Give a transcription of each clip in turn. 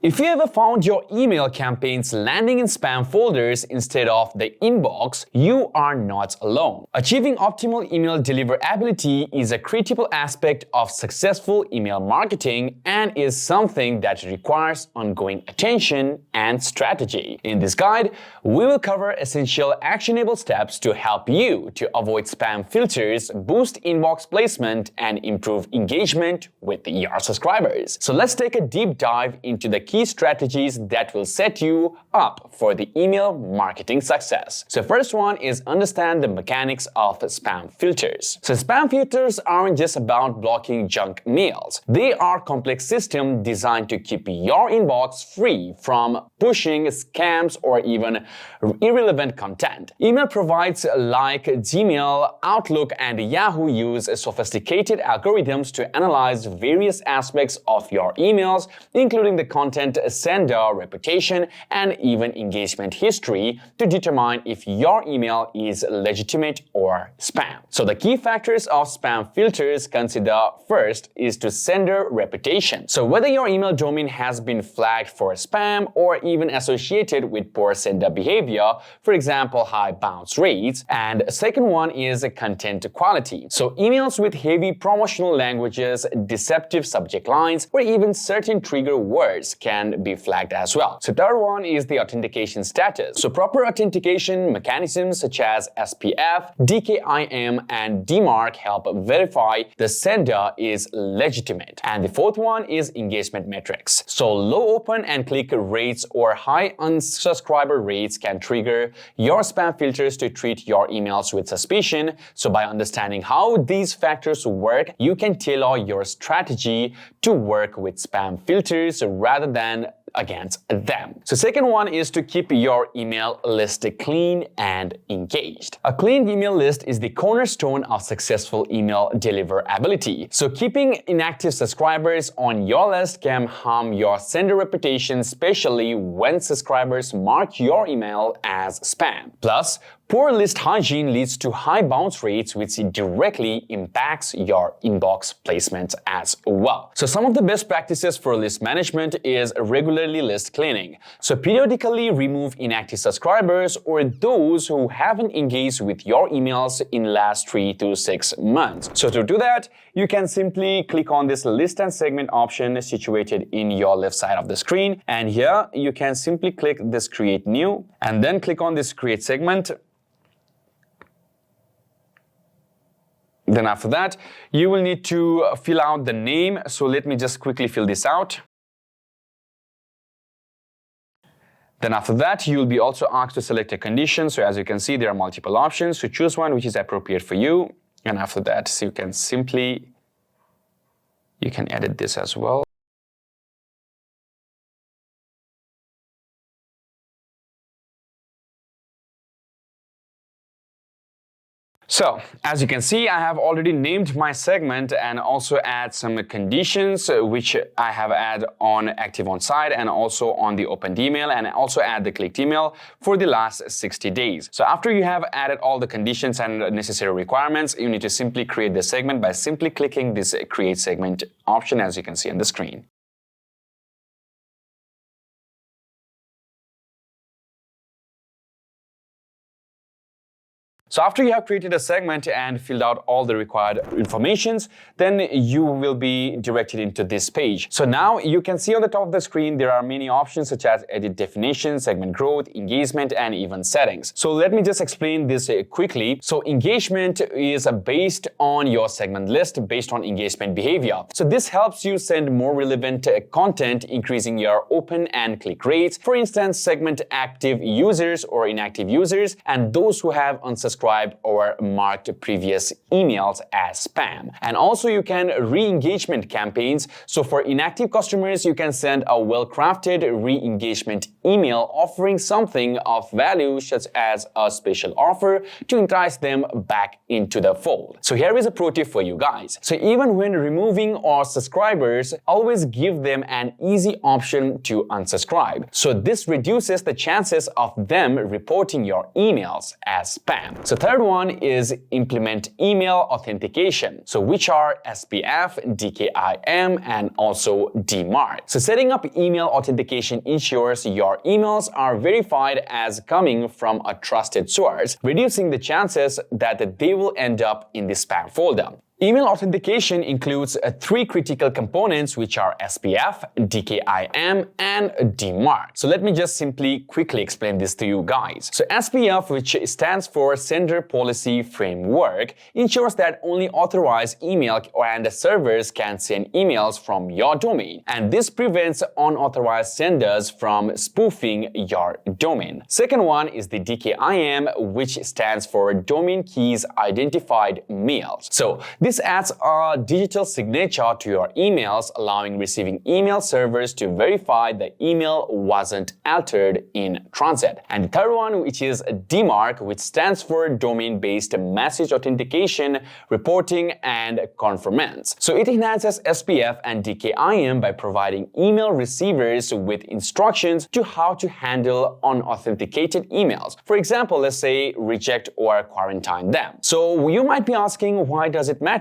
If you ever found your email campaigns landing in spam folders instead of the inbox, you are not alone. Achieving optimal email deliverability is a critical aspect of successful email marketing and is something that requires ongoing attention and strategy. In this guide, we will cover essential actionable steps to help you to avoid spam filters, boost inbox placement, and improve engagement with your subscribers. So let's take a deep dive into the key strategies that will set you up for the email marketing success. So first one is understand the mechanics of spam filters. So spam filters aren't just about blocking junk mails. They are a complex system designed to keep your inbox free from pushing scams or even irrelevant content. Email providers like Gmail, Outlook, and Yahoo use sophisticated algorithms to analyze various aspects of your emails, including the content, sender, reputation, and even engagement history to determine if your email is legitimate or spam. So the key factors of spam filters consider first is to sender reputation. So whether your email domain has been flagged for spam or even associated with poor sender behavior, for example, high bounce rates. And second one is content quality. So emails with heavy promotional languages, deceptive subject lines, or even certain trigger words can be flagged as well. So third one is the authentication status. So proper authentication mechanisms such as SPF, DKIM, and DMARC help verify the sender is legitimate. And the fourth one is engagement metrics. So low open and click rates or high unsubscriber rates can trigger your spam filters to treat your emails with suspicion. So by understanding how these factors work, you can tailor your strategy to work with spam filters rather than against them. So second one is to keep your email list clean and engaged. A clean email list is the cornerstone of successful email deliverability. So keeping inactive subscribers on your list can harm your sender reputation, especially when subscribers mark your email as spam. Plus, poor list hygiene leads to high bounce rates, which directly impacts your inbox placement as well. So some of the best practices for list management is regularly list cleaning. So periodically remove inactive subscribers or those who haven't engaged with your emails in last 3 to 6 months. So to do that, you can simply click on this list and segment option situated in your left side of the screen. And here you can simply click this create new and then click on this create segment. Then after that, you will need to fill out the name. So let me just quickly fill this out. Then after that, you'll be also asked to select a condition. So as you can see, there are multiple options. So choose one which is appropriate for you. And after that, so you can edit this as well. So, as you can see, I have already named my segment and also add some conditions which I have add on active on site and also on the opened email, and also add the clicked email for the last 60 days. So after you have added all the conditions and necessary requirements, you need to simply create the segment by simply clicking this create segment option as you can see on the screen. So after you have created a segment and filled out all the required informations, then you will be directed into this page. So now you can see on the top of the screen, there are many options such as edit definition, segment growth, engagement, and even settings. So let me just explain this quickly. So engagement is based on your segment list, based on engagement behavior. So this helps you send more relevant content, increasing your open and click rates. For instance, segment active users or inactive users and those who have unsubscribed or marked previous emails as spam. And also you can re-engagement campaigns. So for inactive customers, you can send a well-crafted re-engagement email offering something of value such as a special offer to entice them back into the fold. So here is a pro tip for you guys. So even when removing our subscribers, always give them an easy option to unsubscribe. So this reduces the chances of them reporting your emails as spam. So third one is implement email authentication, so which are SPF, DKIM, and also DMARC. So setting up email authentication ensures your emails are verified as coming from a trusted source, reducing the chances that they will end up in the spam folder. Email authentication includes three critical components, which are SPF, DKIM, and DMARC. So let me just simply quickly explain this to you guys. So SPF, which stands for Sender Policy Framework, ensures that only authorized email and servers can send emails from your domain, and this prevents unauthorized senders from spoofing your domain. Second one is the DKIM, which stands for Domain Keys Identified Mails. So this adds a digital signature to your emails, allowing receiving email servers to verify the email wasn't altered in transit. And the third one, which is DMARC, which stands for Domain-Based Message Authentication, Reporting, and Conformance. So it enhances SPF and DKIM by providing email receivers with instructions to how to handle unauthenticated emails. For example, let's say reject or quarantine them. So you might be asking, why does it matter?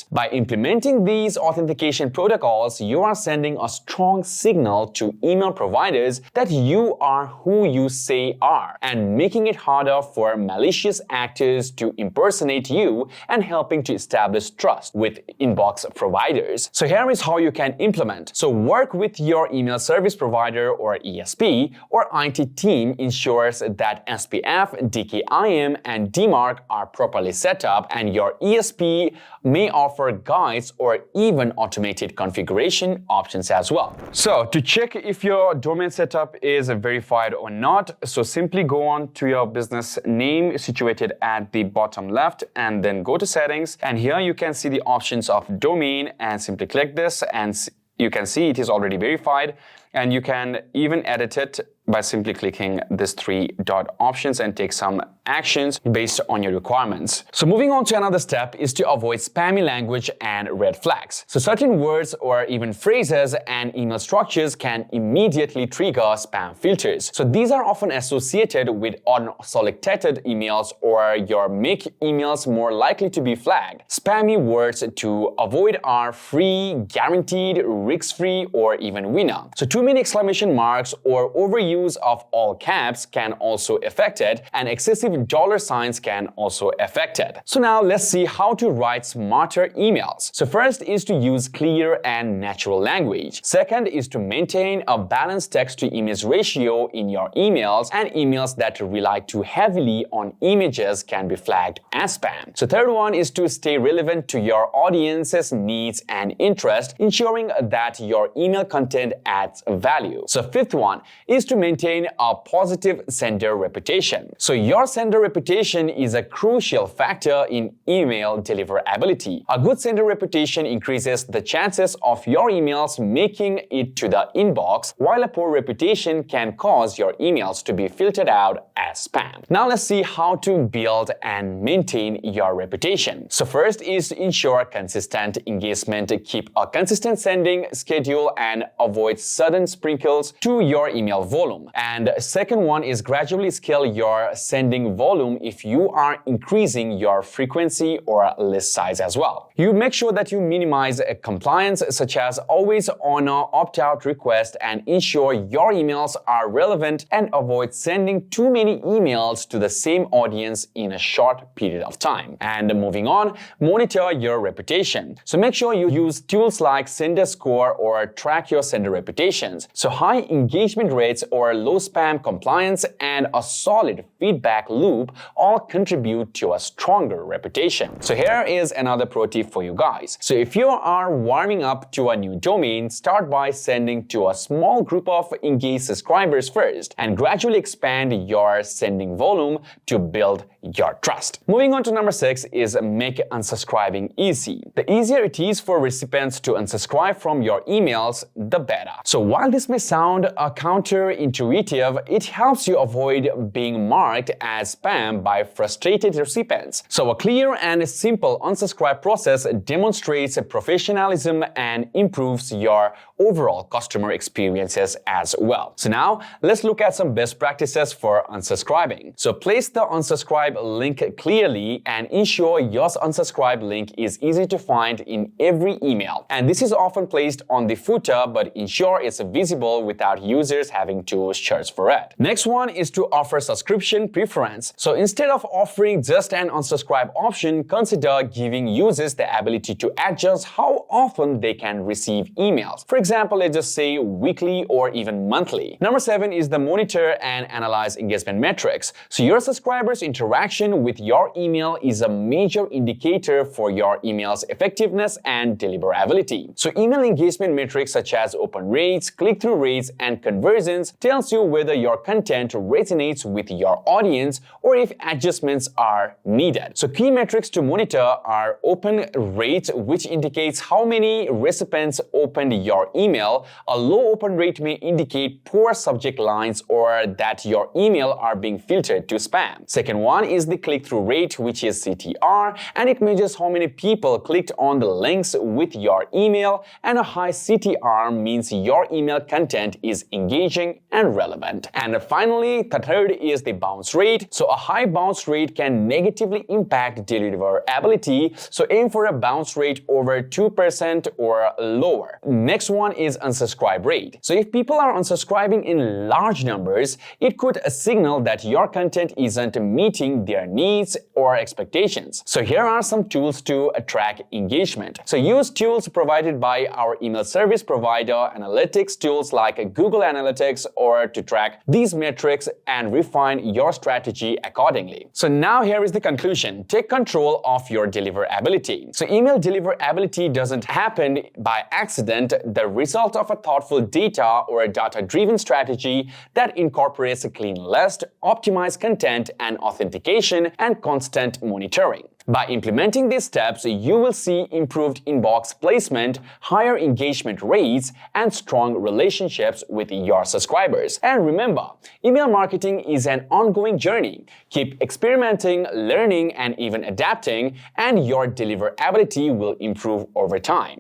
By implementing these authentication protocols, you are sending a strong signal to email providers that you are who you say are, and making it harder for malicious actors to impersonate you, and helping to establish trust with inbox providers. So here is how you can implement. So work with your email service provider or ESP or IT team ensures that SPF, DKIM, and DMARC are properly set up, and your ESP may offer guides or even automated configuration options as well. So to check if your domain setup is verified or not, so simply go on to your business name situated at the bottom left and then go to settings, and here you can see the options of domain, and simply click this and you can see it is already verified, and you can even edit it by simply clicking these three dot options and take some actions based on your requirements. So moving on to another step is to avoid spammy language and red flags. So certain words or even phrases and email structures can immediately trigger spam filters. So these are often associated with unsolicited emails or your make emails more likely to be flagged. Spammy words to avoid are free, guaranteed, risk-free, or even winner. So too many exclamation marks or overuse of all caps can also affect it, and excessive dollar signs can also affect it. So now let's see how to write smarter emails. So first is to use clear and natural language. Second is to maintain a balanced text to image ratio in your emails, and emails that rely too heavily on images can be flagged as spam. So third one is to stay relevant to your audience's needs and interest, ensuring that your email content adds value. So fifth one is to maintain a positive sender reputation. So your sender reputation is a crucial factor in email deliverability. A good sender reputation increases the chances of your emails making it to the inbox, while a poor reputation can cause your emails to be filtered out as spam. Now let's see how to build and maintain your reputation. So first is to ensure consistent engagement. Keep a consistent sending schedule and avoid sudden sprinkles to your email volume. And second one is gradually scale your sending volume if you are increasing your frequency or list size as well. You make sure that you minimize compliance, such as always honor opt-out requests, and ensure your emails are relevant, and avoid sending too many emails to the same audience in a short period of time. And moving on, monitor your reputation. So make sure you use tools like Sender Score or track your sender reputations. So high engagement rates or low spam compliance and a solid feedback loop all contribute to a stronger reputation. So here is another pro tip for you guys. So if you are warming up to a new domain, start by sending to a small group of engaged subscribers first, and gradually expand your sending volume to build your trust. Moving on to number 6 is make unsubscribing easy. The easier it is for recipients to unsubscribe from your emails, the better. So while this may sound counterintuitive, it helps you avoid being marked as spam by frustrated recipients. So a clear and simple unsubscribe process demonstrates professionalism and improves your overall customer experiences as well. So now let's look at some best practices for unsubscribing. So place the unsubscribe link clearly and ensure your unsubscribe link is easy to find in every email. And this is often placed on the footer, but ensure it's visible without users having to search for it. Next one is to offer subscription preference. So instead of offering just an unsubscribe option, consider giving users the ability to adjust how often they can receive emails. For example, let's just say weekly or even monthly. Number 7 is the monitor and analyze engagement metrics. So your subscribers' interaction with your email is a major indicator for your email's effectiveness and deliverability. So email engagement metrics such as open rates, click-through rates, and conversions tells you whether your content resonates with your audience or if adjustments are needed. So key metrics to monitor are open rate, which indicates how many recipients opened your email. A low open rate may indicate poor subject lines or that your email are being filtered to spam. Second one is the click-through rate, which is CTR, and it measures how many people clicked on the links with your email, and a high CTR means your email content is engaging and relevant. And finally, the third is the bounce rate. So a high bounce rate can negatively impact deliverability, so aim for a bounce rate over 2% or lower. Next one is unsubscribe rate. So if people are unsubscribing in large numbers, it could signal that your content isn't meeting their needs or expectations. So here are some tools to track engagement. So use tools provided by our email service provider, analytics tools like Google Analytics, or to track these metrics and refine your strategy accordingly. So now here is the conclusion. Take control of your deliverability. So email deliverability doesn't happen by accident, the result of a thoughtful data or a data-driven strategy that incorporates a clean list, optimized content and authentication, and constant monitoring. By implementing these steps, you will see improved inbox placement, higher engagement rates, and strong relationships with your subscribers. And remember, email marketing is an ongoing journey. Keep experimenting, learning, and even adapting, and your deliverability will improve over time.